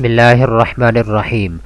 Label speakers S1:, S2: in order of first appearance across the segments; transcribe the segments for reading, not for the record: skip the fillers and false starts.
S1: بسم اللہ الرحمن الرحیم۔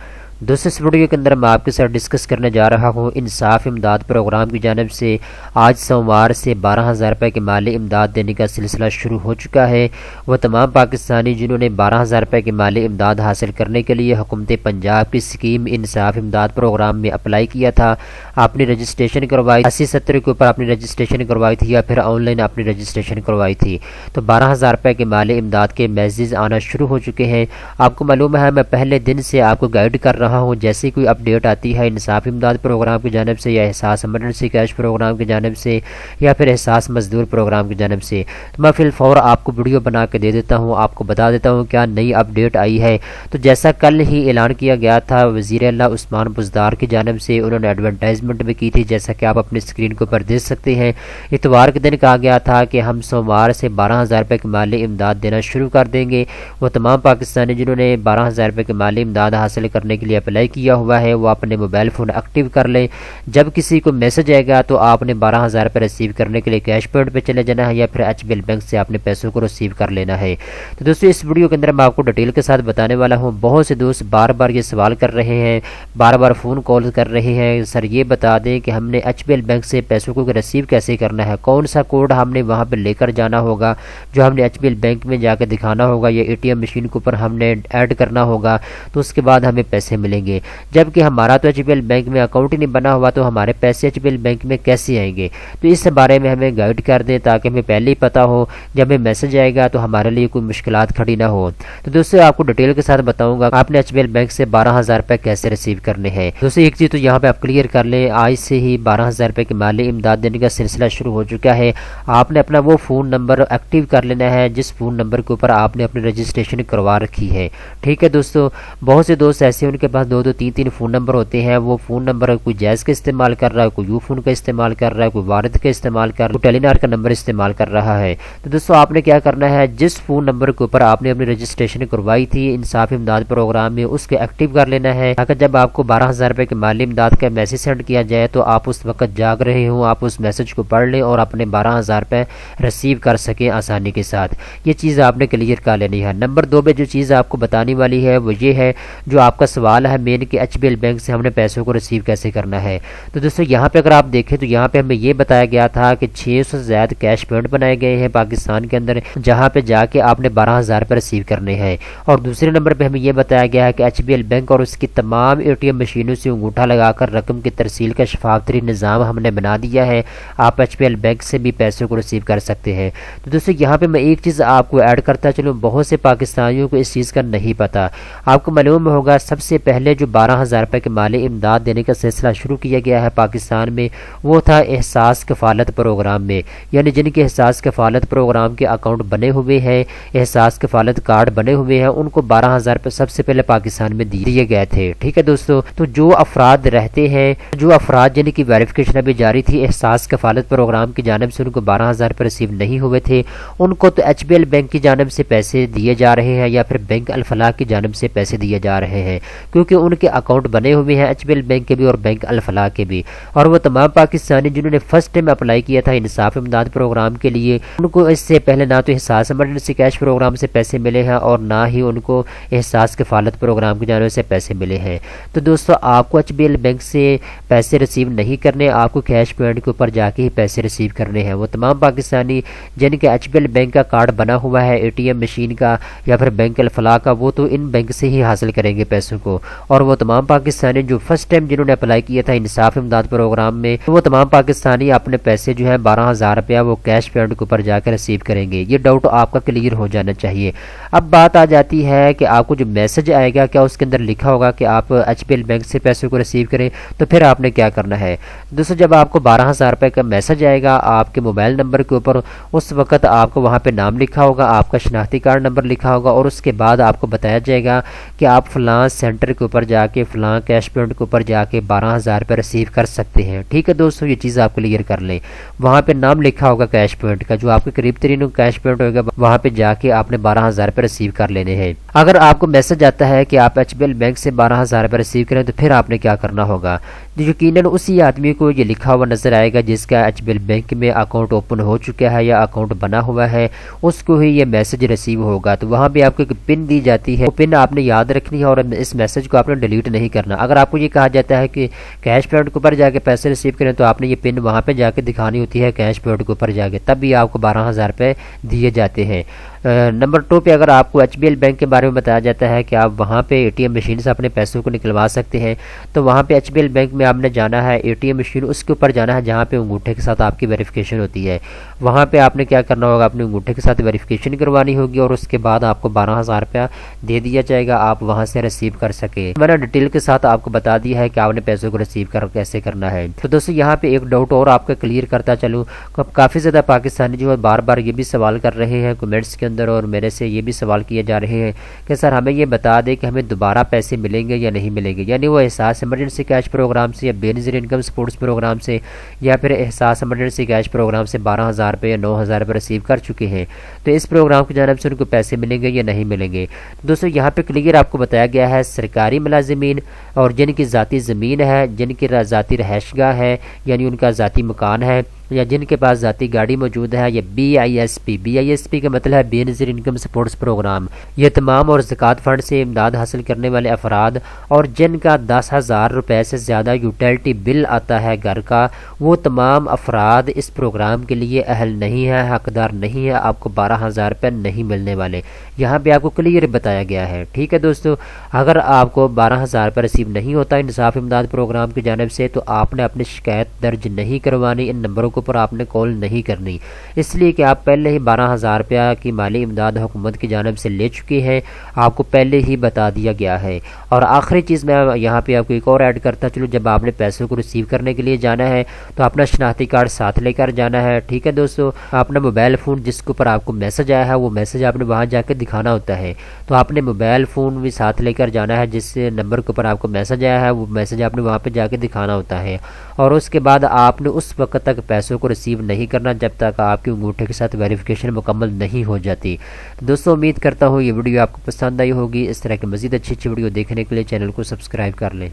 S1: دوستو اس ویڈیو کے اندر میں آپ کے ساتھ ڈسکس کرنے جا رہا ہوں انصاف امداد پروگرام کی جانب سے آج سوموار سے 12,000 روپے کی مالی امداد دینے کا سلسلہ شروع ہو چکا ہے۔ وہ تمام پاکستانی جنہوں نے 12,000 روپے کی مالی امداد حاصل کرنے کے لیے حکومت پنجاب کی اسکیم انصاف امداد پروگرام میں اپلائی کیا تھا، اپنی رجسٹریشن کروائی 80-70 کے اوپر اپنی رجسٹریشن کروائی تھی یا پھر آن لائن اپنی رجسٹریشن کروائی تھی، تو 12,000 روپے کی مالی امداد کے میسیج آنا شروع ہو چکے ہیں۔ آپ کو معلوم ہے میں پہلے دن سے آپ کو گائیڈ کر رہا ہوں، جیسے کوئی اپڈیٹ آتی ہے انصاف امداد پروگرام کی جانب سے یا احساس ایمرجنسی کیش پروگرام کی جانب سے یا پھر احساس مزدور پروگرام کی جانب سے، تو میں فی الفور آپ کو ویڈیو بنا کے دے دیتا ہوں، آپ کو بتا دیتا ہوں کیا نئی اپڈیٹ آئی ہے۔ تو جیسا کل ہی اعلان کیا گیا تھا وزیر اعلیٰ عثمان بزدار کی جانب سے، انہوں نے ایڈورٹائزمنٹ بھی کی تھی جیسا کہ آپ اپنی اسکرین کے اوپر دیکھ سکتے ہیں۔ اتوار کے دن کہا گیا تھا کہ ہم سوموار سے 12,000 روپے کی مالی امداد دینا شروع کر دیں گے۔ وہ تمام پاکستانی جنہوں نے 12,000 روپے کی مالی امداد حاصل کرنے کے لیے اپلائی کیا ہوا ہے وہ اپنے موبائل فون ایکٹیو کر لیں۔ جب کسی کو میسج آئے گا تو آپ نے 12,000 روپے ریسیو کرنے کے لیے کیش پوائنٹ پہ چلے جانا ہے یا پھر ایچ بی ایل بینک سے اپنے پیسوں کو ریسیو کر لینا ہے۔ تو دوستو اس ویڈیو کے اندر میں آپ کو ڈیٹیل کے ساتھ بتانے والا ہوں۔ بہت سے دوست بار بار یہ سوال کر رہے ہیں، بار بار فون کال کر رہے ہیں، سر یہ بتا دیں کہ ہم نے ایچ بی ایل بینک سے پیسوں کو ریسیو کیسے کرنا ہے، کون سا کوڈ ہم نے وہاں پہ لے کر جانا ہوگا جو ہم نے ایچ بی ایل بینک میں جا کے دکھانا ہوگا یا اے ٹی ایم مشین کے اوپر ہم نے ایڈ کرنا ہوگا تو اس کے بعد ہمیں پیسے ملیں گے۔ جبکہ ہمارا تو ایچ بی ایل بینک میں اکاؤنٹ ہی نہیں بنا ہوا تو ہمارے پیسے ایچ بی ایل بینک میں کیسے آئیں گے، تو اس بارے میں ہمیں گائیڈ کر دیں تاکہ ہمیں پہلے ہی پتہ ہو، جب ہمیں میسج آئے گا تو ہمارے لیے کوئی مشکلات کھڑی نہ ہو۔ تو دوستو آپ کو ڈیٹیل کے ساتھ بتاؤں گا آپ نے ایچ بی ایل بینک سے 12,000 روپے کیسے ریسیو کرنے ہیں۔ دوستو ایک چیز تو یہاں پہ آپ کلیئر کر لیں، آج سے ہی 12,000 روپے کی مالی امداد دینے کا سلسلہ شروع ہو چکا ہے۔ آپ نے اپنا وہ فون نمبر ایکٹیو کر لینا ہے جس فون نمبر کے اوپر آپ نے اپنی رجسٹریشن کروا رکھی ہے، ٹھیک ہے دوستو۔ بہت سے دوست ایسے ان کے پاس 2-2 3-3 فون نمبر ہوتے ہیں، وہ فون نمبر کوئی جیز کا استعمال کر رہا ہے، کوئی یو فون کا استعمال کر رہا ہے، کوئی وارد کا استعمال کر رہا ہے، کوئی ٹیلی نار کا نمبر استعمال کر رہا ہے۔ تو دوستو آپ نے کیا کرنا ہے، جس فون نمبر کے اوپر آپ نے اپنی رجسٹریشن کروائی تھی انصاف امداد پروگرام میں اس کے ایکٹیو کر لینا ہے تاکہ جب آپ کو 12,000 روپے کی مالی امداد کا میسج سینڈ کیا جائے تو آپ اس وقت جاگ رہے ہوں، آپ اس میسج کو پڑھ لیں اور اپنے 12,000 روپے ریسیو کر سکیں آسانی کے ساتھ۔ یہ چیز آپ نے کلیئر کر لینی ہے۔ نمبر 2 پہ جو چیز آپ کو بتانی والی ہے وہ یہ ہے جو آپ کا سوال ہے مین کہ ایچ بی ایل بینک سے ہم نے پیسوں کو ریسیو کیسے کرنا ہے۔ تو دوستو یہاں پہ اگر آپ دیکھیں تو یہاں پہ ہمیں یہ بتایا گیا تھا کہ 600 سے زائد کیش پوائنٹ بنائے گئے ہیں پاکستان کے اندر جہاں پہ جا کے آپ نے 12,000 روپے ریسیو کرنے ہیں، اور دوسرے نمبر پہ ہمیں یہ بتایا گیا ہے کہ ایچ بی ایل بینک اور اس کی تمام اے ٹی ایم مشینوں سے انگوٹھا لگا کر رقم کی ترسیل کا شفاف ترین نظام ہم نے بنا دیا ہے، آپ ایچ بی ایل بینک سے بھی پیسوں کو ریسیو کر سکتے ہیں۔ تو دوستو یہاں پہ میں ایک چیز آپ کو ایڈ کرتا چلوں، بہت سے پاکستانیوں کو اس چیز کا نہیں پتہ۔ آپ کو معلوم ہوگا سب سے پہلے جو 12,000 روپے کی مالی امداد دینے کا سلسلہ شروع کیا گیا ہے پاکستان میں وہ تھا احساس کفالت پروگرام میں، یعنی جن کے احساس کفالت پروگرام کے اکاؤنٹ بنے ہوئے ہیں، احساس کفالت کارڈ بنے ہوئے ہیں، ان کو 12,000 روپے سب سے پہلے پاکستان میں دیے گئے تھے، ٹھیک ہے دوستو۔ تو جو افراد رہتے ہیں، جو افراد جن کی ویریفیکیشن ابھی جاری تھی احساس کفالت پروگرام کی جانب سے ان کو 12,000 روپے ریسیو نہیں ہوئے تھے، ان کو تو ایچ بی ایل بینک کی جانب سے پیسے دیے جا رہے ہیں یا پھر بینک الفلاح کی جانب سے پیسے دیے جا رہے ہیں کیونکہ ان کے اکاؤنٹ بنے ہوئے ہیں ایچ بی ایل بینک کے بھی اور بینک الفلاح کے بھی۔ اور وہ تمام پاکستانی جنہوں نے فرسٹ ٹائم اپلائی کیا تھا انصاف امداد پروگرام کے لیے ان کو اس سے پہلے نہ تو احساس ایمرجنسی کیش پروگرام سے پیسے ملے ہیں اور نہ ہی ان کو احساس کفالت پروگرام کی جانب سے پیسے ملے ہیں۔ تو دوستو آپ کو ایچ بی ایل بینک سے پیسے ریسیو نہیں کرنے، آپ کو کیش پوائنٹ کے اوپر جا کے ہی پیسے ریسیو کرنے ہیں۔ وہ تمام پاکستانی جن کے ایچ بی ایل بینک کا کارڈ بنا ہوا ہے، اے ٹی ایم مشین کا یا پھر بینک الفلاح کا، وہ تو ان بینک سے ہی حاصل کریں گے پیسوں کو، اور وہ تمام پاکستانی جو فرسٹ ٹائم جنہوں نے اپلائی کیا تھا انصاف امداد پروگرام میں وہ تمام پاکستانی اپنے پیسے جو ہے 12,000 روپیہ وہ کیش پوائنٹ کے اوپر جا کے ریسیو کریں گے۔ یہ ڈاؤٹ آپ کا کلیئر ہو جانا چاہیے۔ اب بات آ جاتی ہے کہ آپ کو جو میسج آئے گا کیا اس کے اندر لکھا ہوگا کہ آپ ایچ بی ایل بینک سے پیسوں کو ریسیو کریں، تو پھر آپ نے کیا کرنا ہے دوستو، جب آپ کو 12,000 روپے کا میسج آئے گا آپ کے موبائل نمبر کے اوپر اس وقت آپ کو وہاں پہ نام لکھا ہوگا، آپ کا شناختی کارڈ نمبر لکھا ہوگا اور اس کے بعد آپ کو بتایا جائے گا کہ آپ فلاں سینٹر کے کے اوپر جا کے فلاں کیش پوائنٹ کے اوپر جا کے 12,000 روپے ریسیو کر سکتے ہیں۔ ٹھیک ہے دوستو، یہ چیز آپ کلیئر کر لیں۔ وہاں پہ نام لکھا ہوگا کیش پوائنٹ کا، جو آپ کے قریب ترین کیش پوائنٹ ہوگا وہاں پہ جا کے آپ نے 12,000 روپے ریسیو کر لینے ہیں۔ اگر آپ کو میسج آتا ہے کہ آپ ایچ بی ایل بینک سے 12,000 روپے ریسیو کریں تو پھر آپ نے کیا کرنا ہوگا؟ یقیناً اسی آدمی کو یہ لکھا ہوا نظر آئے گا جس کا ایچ بی ایل بینک میں اکاؤنٹ اوپن ہو چکا ہے یا اکاؤنٹ بنا ہوا ہے، اس کو ہی یہ میسج ریسیو ہوگا۔ تو وہاں پہ آپ کو ایک پن دی جاتی ہے، وہ پن آپ نے یاد رکھنی ہے اور اس میسج کو آپ نے ڈیلیٹ نہیں کرنا۔ اگر آپ کو یہ کہا جاتا ہے کہ کیش پوائنٹ کے اوپر جا کے پیسے ریسیو کریں تو آپ نے یہ پن وہاں پہ جا کے دکھانی ہوتی ہے کیش پوائنٹ کے اوپر جا کے، تب بھی آپ کو 12,000 روپے دیے جاتے ہیں۔ نمبر 2 پہ اگر آپ کو ایچ بی ایل بینک کے بارے میں بتایا جاتا ہے کہ آپ وہاں پہ اے ٹی ایم مشین سے اپنے پیسوں کو نکلوا سکتے ہیں، تو وہاں پہ ایچ بی ایل بینک میں آپ نے جانا ہے، اے ٹی ایم مشین اس کے اوپر جانا ہے جہاں پہ انگوٹھے کے ساتھ آپ کی ویریفیکیشن ہوتی ہے۔ وہاں پہ آپ نے کیا کرنا ہوگا، اپنے انگوٹھے کے ساتھ ویریفیکیشن کروانی ہوگی اور اس کے بعد آپ کو 12,000 روپیہ دے دیا جائے گا، آپ وہاں سے ریسیو کر سکیں۔ میں نے ڈیٹیل کے ساتھ آپ کو بتا دیا ہے کہ آپ نے پیسوں کو ریسیو کیسے کرنا ہے۔ تو دوستو یہاں پہ ایک ڈاؤٹ اور آپ کا کلیئر کرتا چلوں، کافی زیادہ پاکستانی جو ہے بار بار یہ بھی سوال کر رہے ہیں کمنٹس کے اندر، اور میرے سے یہ بھی سوال کیے جا رہے ہیں کہ سر ہمیں یہ بتا دیں کہ ہمیں دوبارہ پیسے ملیں گے یا نہیں ملیں گے، یعنی وہ احساس ایمرجنسی کیش پروگرام سے یا بے نظیر انکم سپورٹس پروگرام سے یا پھر احساس ایمرجنسی کیش پروگرام سے 12,000 روپے یا 9,000 روپے ریسیو کر چکے ہیں، تو اس پروگرام کی جانب سے ان کو پیسے ملیں گے یا نہیں ملیں گے۔ دوستو یہاں پہ کلیئر آپ کو بتایا گیا ہے، سرکاری ملازمین اور جن کی ذاتی زمین ہے، جن کی ذاتی رہائش گاہ ہے یعنی ان کا ذاتی مکان ہے، یا جن کے پاس ذاتی گاڑی موجود ہے، یا بی آئی ایس پی کا مطلب ہے بے نظیر انکم سپورٹس پروگرام، یہ تمام اور زکوٰۃ فنڈ سے امداد حاصل کرنے والے افراد اور جن کا 10,000 روپے سے زیادہ یوٹیلٹی بل آتا ہے گھر کا، وہ تمام افراد اس پروگرام کے لیے اہل نہیں ہے، حقدار نہیں ہے، آپ کو 12,000 روپے نہیں ملنے والے۔ یہاں پہ آپ کو کلیئر بتایا گیا ہے۔ ٹھیک ہے دوستو، اگر آپ کو 12,000 روپے ریسیو نہیں ہوتا انصاف امداد پروگرام کی جانب سے تو آپ نے اپنی شکایت درج نہیں کروانی، ان نمبروں کے اوپر آپ نے کال نہیں کرنی، اس لیے کہ آپ پہلے ہی 12,000 روپیہ کی مالی امداد حکومت کی جانب سے لے چکے ہیں، آپ کو پہلے ہی بتا دیا گیا ہے۔ اور آخری چیز میں یہاں پہ آپ کو ایک اور ایڈ کرتا چلوں، جب آپ نے پیسوں کو ریسیو کرنے کے لیے جانا ہے تو اپنا شناختی کارڈ ساتھ لے کر جانا ہے۔ ٹھیک ہے دوستو، اپنا موبائل فون جس کے اوپر آپ کو میسج آیا ہے وہ میسج آپ نے وہاں جا کے دکھانا ہوتا ہے، تو آپ نے موبائل فون بھی ساتھ لے کر جانا ہے، جس نمبر کے اوپر آپ کو میسج آیا ہے وہ میسج آپ نے وہاں پہ جا کے دکھانا ہوتا ہے، اور اس کے بعد آپ نے اس وقت تک پیسوں کو ریسیو نہیں کرنا جب تک آپ کے انگوٹھے کے ساتھ ویریفیکیشن مکمل نہیں ہو جاتی۔ دوستو امید کرتا ہوں یہ ویڈیو آپ کو پسند آئی ہوگی، اس طرح کی مزید اچھی ویڈیو دیکھنے کے لیے چینل کو سبسکرائب کر لیں۔